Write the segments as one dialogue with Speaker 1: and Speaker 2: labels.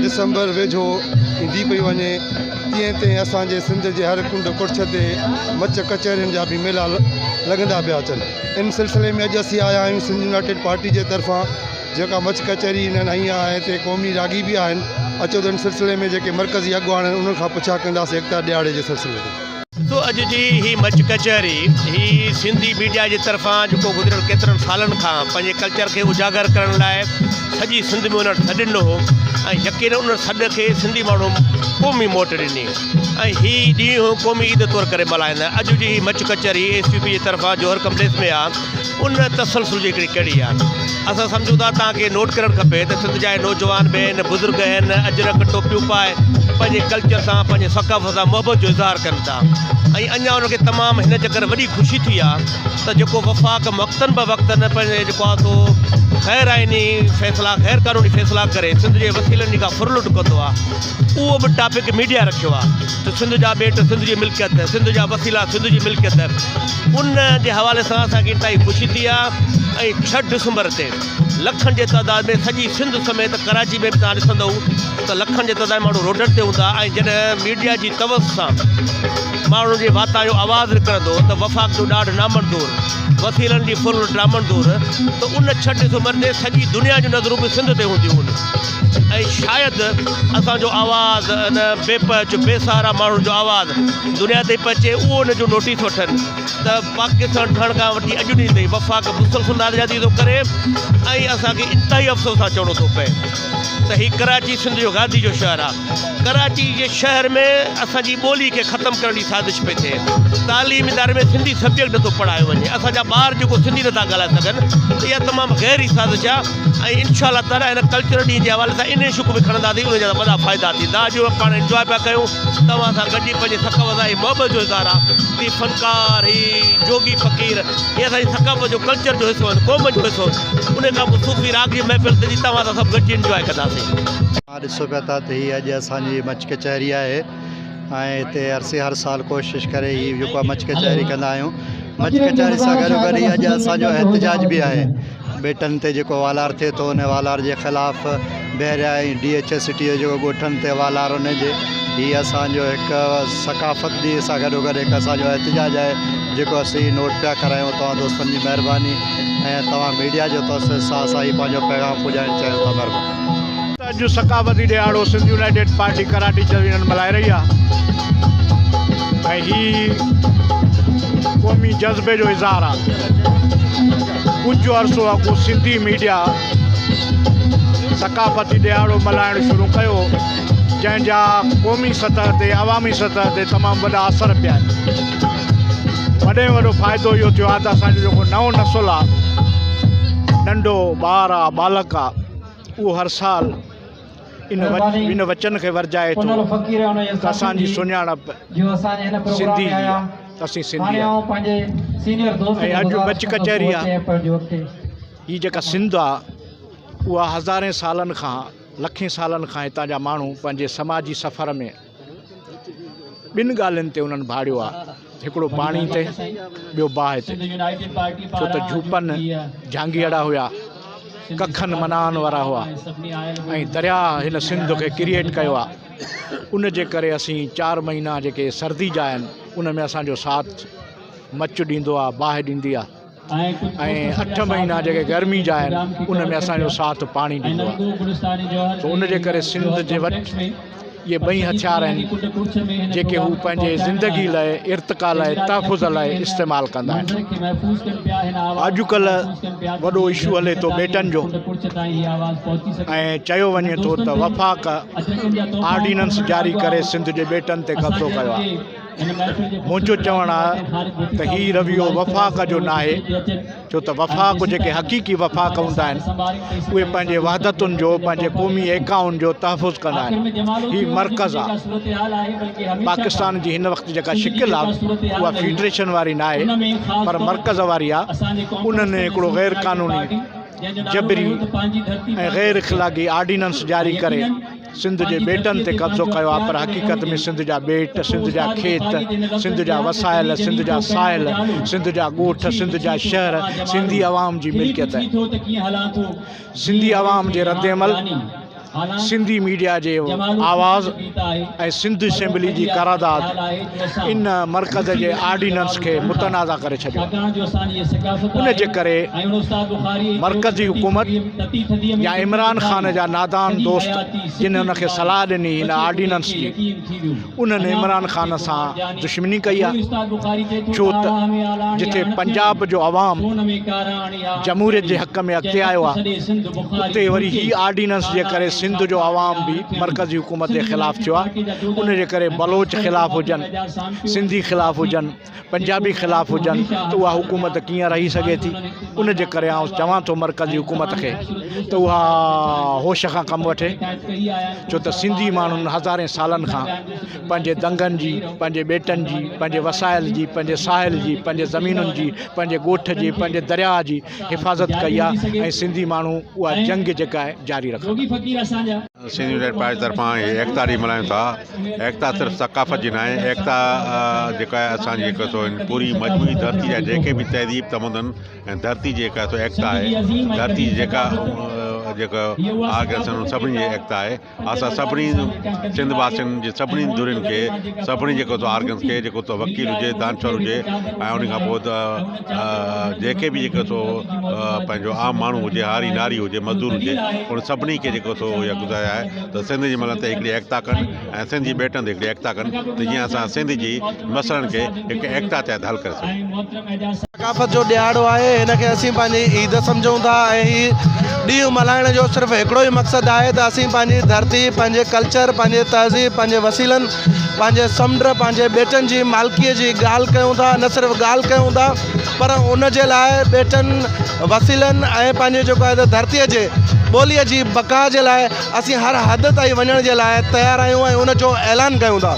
Speaker 1: December वेझो ईंदी पई वञे तीअं तीअं असांजे सिंध जे हर कुंड कुर्छ ते मच कचहरियुनि जा बि मेला लॻंदा पिया अचनि। इन सिलसिले में अॼु असीं आया आहियूं सिंध यूनाइटेड पार्टी जे तरफ़ां जेका मच कचहरी हिननि हई आहे हिते क़ौमी रागी बि आहिनि। अचो त इन सिलसिले में जेके मरकज़ी अॻुवान आहिनि उन्हनि खां पुछा कंदासीं एकता ॾियारे जे सिलसिले में।
Speaker 2: तो अॼु जी ही मच कचहरी ही सिंधी मीडिया जे तरफ़ां जेको गुज़िरियल केतिरनि सालनि खां पंहिंजे कल्चर खे उजागर करण लाइ सॼी सिंध में उन सॾु ॾिनो हो ऐं यकीन उन सॾ खे सिंधी माण्हू क़ौमी मोट ॾिनी ऐं हीउ ॾींहुं क़ौमी ईद तौर करे मल्हाईंदा। अॼु जी ही मच कचहरी ACP जे तरफ़ां जोहर कम्पलेक्स में आहे। उन तसलसल जी हिकिड़ी कड़ी आहे। असां सम्झूं था तव्हांखे नोट करणु खपे त सिंध जा नौजवान बि आहिनि, बुज़ुर्ग आहिनि, अजरक टोपियूं पाए पंहिंजे कल्चर सां पंहिंजे सक़ाफ़त सां मुहबत जो इज़हार कनि था ऐं अञा उनखे तमामु हिन चकर वॾी ख़ुशी थी आहे त जेको वफ़ाक़ वक़्तनि ब वक़्तनि पंहिंजे जेको आहे सो ग़ैर आइनी फ़ैसिला ग़ैर क़ानूनी फ़ैसिला करे सिंध जे वसीलनि जी का फुरलुट कंदो आहे। उहो बि टॉपिक मीडिया रखियो आहे त सिंध जा ॿेट सिंध जी मिल्कियत, सिंध जा वसीला सिंध जी मिल्कियत। उन जे हवाले सां असांखे इताई ख़ुशी थी आहे। ऐं 6 दिसंबर ते लखनि जे तइदाद में सॼी सिंध समेत कराची में बि तव्हां ॾिसंदव त लखनि जे तइदाद माण्हू रोडनि ते हूंदा ऐं जॾहिं मीडिया जी तवस सां माण्हुनि जे वाता जो आवाज़ु निकिरंदो त वफ़ाक़ जो ॾाढु नामंदूर, वसीलनि जी फुल नामंदूर, त उन 6 दिसंबर ते सॼी दुनिया जूं नज़रूं बि सिंध ते हूंदियूं आहिनि ऐं शायदि असांजो आवाज़ु इन बेपच बेसहारा माण्हुनि जो आवाज़ु दुनिया ते पहुचे। उहो उनजो नोटिस वठनि त पाकिस्तान ठहण खां वठी अॼु ॾींहं ताईं वफ़ाक़ मुसलसल नाराज़गी थो करे ऐं असांखे इंतिहाई अफ़सोस सां चवणो थो पए त हीउ कराची सिंध जो गादी जो शहरु आहे। कराची जे शहर में असांजी ॿोली खे ख़तमु करण जी साज़िश पई थिए। तालीम इदारे में सिंधी सब्जेक्ट नथो पढ़ायो वञे, असांजा ॿार जेको सिंधी नथा ॻाल्हाए सघनि त इहा तमामु गहरी साज़िश आहे। ऐं इनशा ताला हिन कल्चर ॾींहं जे हवाले सां इन इशू बि खणंदासीं, उनजा वॾा फ़ाइदा थींदा। अॼु पाण इंजॉय पिया कयूं तव्हां सां गॾु पंहिंजे सक़ाफ़त सां मुहबत जो इज़हार आहे। हीउ फनकार, हीउ जोगी फ़क़ीर, इहे असांजी सक़ाफ़त जो कल्चर जो हिसो आहिनि, क़ौम जो हिसो आहिनि। उन खां पोइ सूफ़ी राग जी महफ़िल ते तव्हां सां सभु गॾिजी इंजॉय कंदासीं।
Speaker 3: ॾिसो पिया था त हीअ अॼु असांजी मच कचहरी आहे ऐं हिते हर साल कोशिशि करे हीअ जेको आहे मच कचहरी कंदा आहियूं। मच कचहरी सां गॾो गॾु अॼु असांजो एहतजाज बि आहे। बेटनि ते जेको वालार थिए थो उन वालार जे ख़िलाफ़ बहरिया ऐं DHS सिटीअ जो ॻोठनि ते वालार उनजे हीअ असांजो हिकु सक़ाफ़त ॾींहं सां गॾो गॾु हिकु असांजो एहतजाज आहे जेको असीं नोट पिया करायूं। तव्हां दोस्तनि जी महिरबानी ऐं तव्हां मीडिया जो तवसुस सां असां हीअ पंहिंजो पैगाम पुॼाइणु चाहियूं था। महिरबानी।
Speaker 4: अॼु सक़ाफ़ती ॾियारो Sindh united party Karachi union मल्हाए रही आहे ऐं हीउ क़ौमी जज़्बे जो इज़हार आहे। कुझु अर्सो अॻु सिंधी मीडिया सक़ाफ़ती ॾियारो मल्हाइणु शुरू कयो जंहिंजा क़ौमी सतह ते अवामी सतह ते तमामु वॾा असर पिया आहिनि। वॾे में वॾो फ़ाइदो इहो थियो आहे त असांजो जेको नओं नसुल आहे, नंढो ॿार आहे, बालक आहे, उहो हर साल इन वचन खे वरजाए थो त असांजी सुञाणप सिंधी जी आहे, त असीं सिंधी आहियूं। ऐं अॼु मच कचहरी आहे, हीअ जेका सिंध आहे उहा हज़ारे सालनि खां लखे सालनि खां हितां जा माण्हू पंहिंजे समाजी सफ़र में ॿिनि ॻाल्हियुनि ते उन्हनि भाड़ियो आहे, हिकिड़ो पाणी ते, ॿियो बाहि ते। छो त झूपन झांगीअड़ा हुआ, कखनि मनान वारा हुआ ऐं दरिया हिन सिंध खे क्रिएट कयो आहे। उन जे करे असीं 4 महीना जेके सर्दी जा आहिनि उन में असांजो साथ मच ॾींदो आहे, बाहि ॾींदी आहे, ऐं 8 महीना जेके गर्मी जा आहिनि उन में असांजो साथ पाणी ॾींदो आहे। त उन जे करे सिंध जे वटि ये ॿई हथियार आहिनि जेके हू पंहिंजे ज़िंदगी लाइ, इर्तिका लाइ, तहफ़ुज़ लाइ इस्तेमालु कंदा आहिनि। अॼुकल्ह वॾो इशू हले थो बेटनि जो, ऐं चयो वञे थो त वफ़ाक़ आर्डीनेंस जारी करे सिंध जे बेटनि ते कब्ज़ो कयो आहे। मुंहिंजो चवणु आहे त हीउ रवैयो वफ़ाक़ जो न आहे, छो त वफ़ाक़ जेके हक़ीक़ी वफ़ाक़ हूंदा आहिनि उहे पंहिंजे वहदतुनि जो, पंहिंजे क़ौमी एकाउनि जो तहफ़ुज़ कंदा आहिनि। हीउ मर्कज़ आहे। पाकिस्तान जी हिन वक़्तु जेका शिकिल आहे उहा फेडरेशन वारी न आहे पर मर्कज़ वारी आहे। उन्हनि हिकिड़ो गैर क़ानूनी, जबरी ऐं गैर इख़लाक़ी आर्डीनेंस जारी करे सिंध जे बेटनि ते कब्ज़ो कयो आहे, पर हक़ीक़त में सिंध जा बेट, सिंध जा खेत, सिंध जा वसाइल, सिंध जा साहिल, सिंध जा ॻोठ, सिंध जा शहर सिंधी आवाम जी मिल्कियत आहे। सिंधी आवाम जे रद्दमल सिंधी मीडिया जे आवाज़ ऐं सिंध असेंबली जी करारदाद इन मर्कज़ जे आर्डीनेंस खे मुतनाज़ा करे छॾियो। उन जे करे मर्कज़ी हुकूमत या इमरान ख़ान जा नादान दोस्त जिन उनखे सलाह ॾिनी हिन आर्डीनेंस जी, उन्हनि इमरान ख़ान सां दुश्मनी कई आहे। छो त जिथे पंजाब जो अवाम जमहूरियत जे हक़ में अॻिते आयो आहे उते वरी ही आर्डीनेंस जे करे सिंध जो अवाम भी मरकज़ी हुकूमत के ख़िलाफ़ थियो आहे। उन जे करे बलोच ख़िलाफ़ हुजनि, सिंधी ख़िलाफ़ हुजनि, पंजाबी ख़िलाफ़ हुजनि, त उहा हुकूमत कीअं रही सघे थी। उन जे करे आउं चवां थो मरकज़ी हुकूमत खे त उहा होश खां कमु वठे, छो त सिंधी माण्हुनि हज़ारे सालनि खां पंहिंजे दंगनि जी, पंहिंजे बेटनि जी, पंहिंजे वसाइल जी, पंहिंजे साहिल जी, पंहिंजे ज़मीनुनि जी, पंहिंजे ॻोठ जी, पंहिंजे दरिया जी हिफ़ाज़त कई आहे ऐं सिंधी माण्हू उहा जंग जेका आहे जारी रखनि।
Speaker 5: सिंधी यूनाइटेड पार्टी तरफ़ां एकता ॾींहुं मल्हायूं था। एकता सिर्फ़ु सकाफ़त जी न आहे, एकता जेका आहे असांजी हिकु सो पूरी मजमूई धरती जा जेके बि तहज़ीब तमदन ऐं धरती जेका सो एकता आहे। धरती जेका जेको आगे सभिनी जी एकता आहे। असां सभिनी सिंध वासियुनि जे सभिनी धुरियुनि खे, सभिनी जेको तो आर्गन्स खे, जेको तो वकील हुजे, दानश्वर हुजे ऐं उन खां पोइ जेके बि जेको तो पंहिंजो आम माण्हू हुजे, हारी नारी हुजे, मज़दूर हुजे, उन सभिनी खे जेको तो इहा गुज़ारिश आहे त सिंध जी मल ते हिकिड़ी एकता कनि ऐं सिंध जी बेटनि ते हिकिड़ी एकता कनि त जीअं असां सिंध जी मसइलनि खे हिकु एकता तहत हल करे सघूं।
Speaker 6: सकाफ़त जो ॾियारो आहे, हिनखे असीं पंहिंजी ईद सम्झूं था ऐं हीउ ॾींहुं मल्हाइण जो सिर्फ़ु हिकिड़ो ई मक़सदु आहे त असीं पंहिंजी धरती, पंहिंजे कल्चर, पंहिंजे तहज़ीब, पंहिंजे वसीलनि, पंहिंजे समुंड, पंहिंजे बेटनि जी मालिकीअ जी ॻाल्हि कयूं था। न सिर्फ़ु ॻाल्हि कयूं था पर उन जे लाइ बेटनि, वसीलनि ऐं पंहिंजे जेको आहे त धरतीअ जे ॿोलीअ जी बका जे लाइ असीं हर हद ताईं वञण जे लाइ तयारु आहियूं ऐं उन जो ऐलान कयूं था।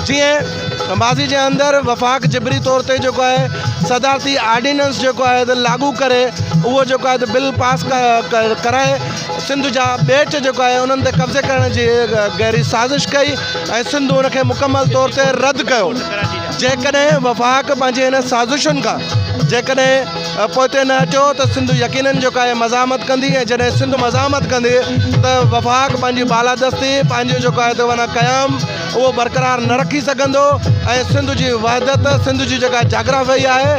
Speaker 6: जीअं माज़ी जे अंदरि वफ़ाक़ जबरी तौर ते जेको आहे सदारती आर्डीनेंस जेको आहे त लागू करे उहो जेको आहे त बिल पास कराए सिंध जा बेट जेको आहे उन्हनि ते कब्ज़े करण जी गहरी साज़िश कई ऐं सिंध उनखे मुकमल तौर ते रद्द कयो। जेकॾहिं वफ़ाक़ पंहिंजे हिन साज़िशुनि खां जेकॾहिं पोइते न हटियो त सिंध यकीनन जेको आहे मज़ामत कंदी ऐं जॾहिं सिंध मज़ामत कंदी त वफ़ाक़ पंहिंजी बालादस्ती, पंहिंजो जेको आहे त वञा क़याम उहो बरक़रार न रखी सघंदो ऐं सिंध जी वहदत, सिंध जी जेका जाग्राफ़ी आहे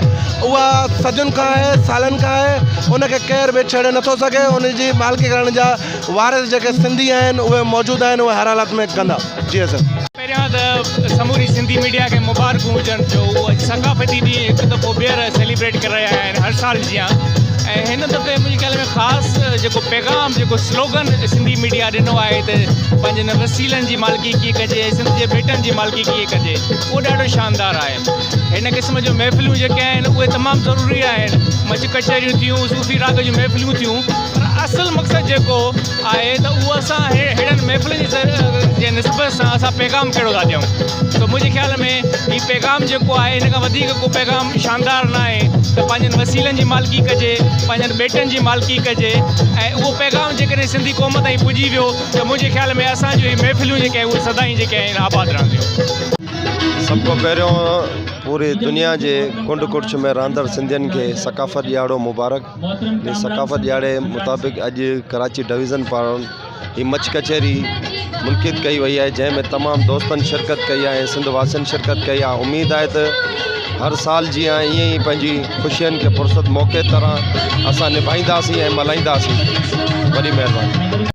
Speaker 6: उहा सदियुनि खां आहे, सालनि खां आहे, उनखे केर बि छेड़े नथो सघे। उन जी मालिकी करण जा वारिस जेके सिंधी आहिनि उहे मौजूदु आहिनि, उहे हर हालत में कंदा। जी सर,
Speaker 7: पहिरियां त समूरी सिंधी मीडिया खे मुबारकूं हुजनि जो उहो सकाफ़ती ॾींहुं हिकु दफ़ो ॿीहर सेलिब्रेट करे रहिया आहिनि हर साल जीअं। ऐं हिन दफ़े मुंहिंजे ख़्याल में ख़ासि जेको पैगाम, जेको स्लोगन सिंधी मीडिया ॾिनो आहे त पंहिंजे न वसीलनि जी मालिकी कीअं कजे, सिंध जे बेटनि जी मालिकी कीअं कजे, उहो ॾाढो शानदार आहे। हिन क़िस्म जूं महफ़िलूं जेके आहिनि उहे तमामु ज़रूरी आहिनि। मच कचहरियूं थियूं, सूफ़ी राग जूं महफ़िलूं थियूं, पर असुलु मक़सदु जेको आहे त उहो असां अहिड़नि महफ़िलुनि जे निस्बत सां असां पैगाम कहिड़ो था ॾियूं। त मुंहिंजे ख़्याल में हीउ पैगाम जेको आहे हिन खां वधीक को पैगाम शानदार न आहे त पंहिंजनि वसीलनि जी मालिकी कजे, पंहिंजनि बेटनि जी मालिकी कजे ऐं उहो पैगाम जेकॾहिं सिंधी क़ौम ताईं पुॼी वियो त मुंहिंजे ख़्याल में असांजूं हीअ महफ़िलूं जेके आहिनि उहे सदाईं जेके आहिनि आबाद रहंदियूं।
Speaker 8: सब को पहिरियों पूरी दुनिया के कुंड कुर्छ में रहंदड़ सिंधियुनि खे सकाफ़त ॾियारो मुबारक। ये सकाफ़त ॾियारे मुताबिक़ अॼु कराची डिवीज़न पारां ही मच कचहरी मुनक़िद कई वई है, जैमें तमाम दोस्तन शिरकत कई है, सिंध वासियुनि शिरकत कई है। उम्मीद है तो हर साल जियां ईअं ही पंहिंजी ख़ुशियुनि खे फ़ुर्सत मौक़े तरह असां निभाईंदासीं ऐं मल्हाईंदासीं। वॾी महिरबानी।